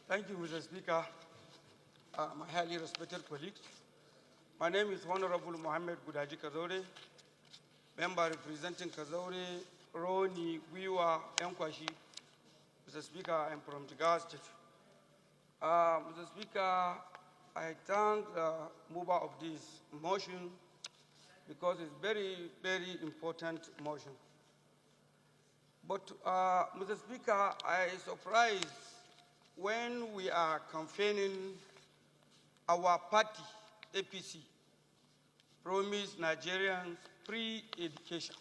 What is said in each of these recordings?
Thank you, Mr. Speaker. My highly respected colleagues. My name is Honorable Hon Gudaji Kazaure, member representing Kazaure, Roni, Wiwa, Enkwashi. Mr. Speaker, I'm from Jigawa State. Mr. Speaker, I thank the mover of this motion because it's very, very important motion. But, Mr. Speaker, I am surprised when we are campaigning our party, APC, promise Nigerians free education.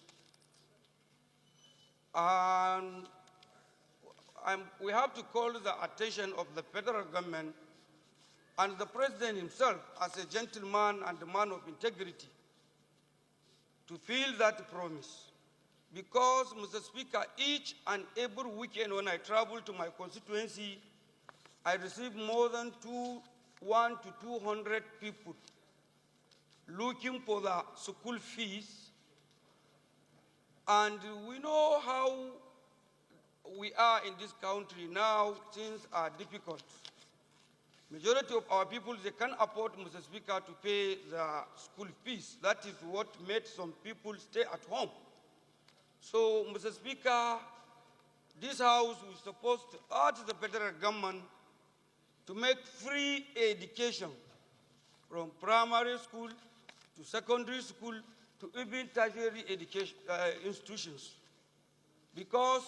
And we have to call the attention of the federal government and the president himself as a gentleman and a man of integrity to fulfill that promise. Because, Mr. Speaker, each and every weekend when I travel to my constituency, I receive more than 100 to 200 people looking for the school fees. And we know how we are in this country now. Things are difficult. Majority of our people, they can't afford, Mr. Speaker, to pay the school fees. That is what made some people stay at home. So, Mr. Speaker, this House is supposed to urge the federal government to make free education from primary school to secondary school to even tertiary education institutions, because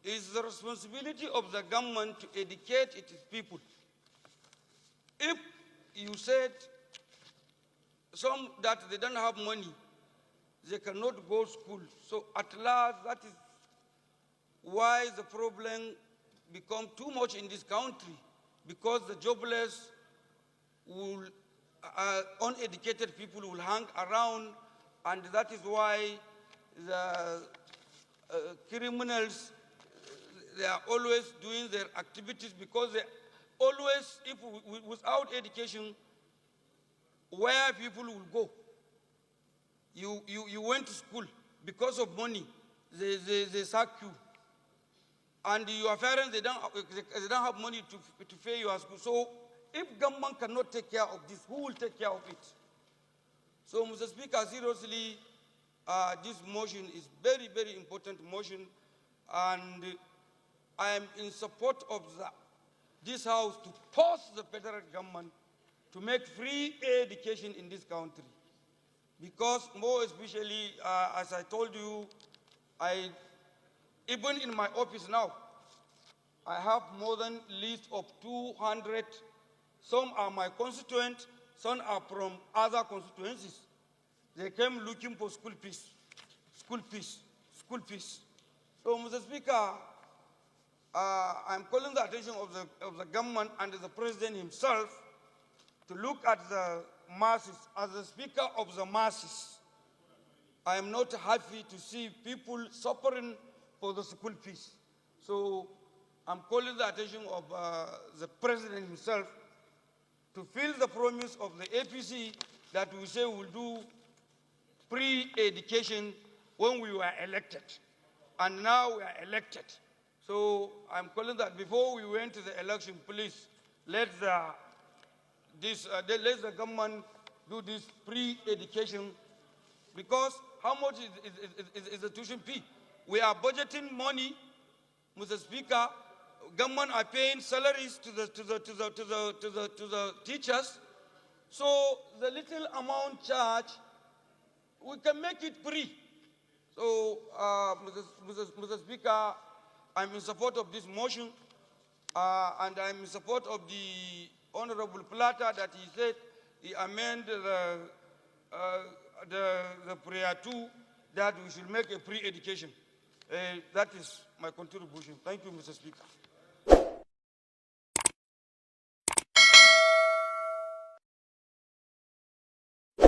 it's the responsibility of the government to educate its people. If you said some that they don't have money, they cannot go to school. So at last, that is why the problem becomes too much in this country, because the jobless will, uneducated people will hang around, and that is why the criminals, they are always doing their activities, because they always, without education, where people will go. You went to school because of money, they sack you. And your parents, they don't have money to pay your school. So if government cannot take care of this, who will take care of it? So, Mr. Speaker, seriously, this motion is very, very important motion, and I am in support of this House to force the federal government to make free education in this country. Because more especially, as I told you, even in my office now, I have more than list of 200. Some are my constituents, some are from other constituencies. They came looking for school fees, school fees, school fees. So, Mr. Speaker, I'm calling the attention of the government and the president himself to look at the masses. As the speaker of the masses, I am not happy to see people suffering for the school fees. So I'm calling the attention of the president himself to fulfill the promise of the APC that we say we'll do free education when we were elected. And now we are elected. So I'm calling that before we went to the election, please let the government do this free education, because how much is the tuition fee? We are budgeting money, Mr. Speaker. Government are paying salaries to the teachers. So the little amount charged, we can make it free. So, Mr. Speaker, I'm in support of this motion, and I'm in support of the Honorable Plata that he said he amended the prayer too, that we should make a free education. That is my contribution. Thank you, Mr. Speaker.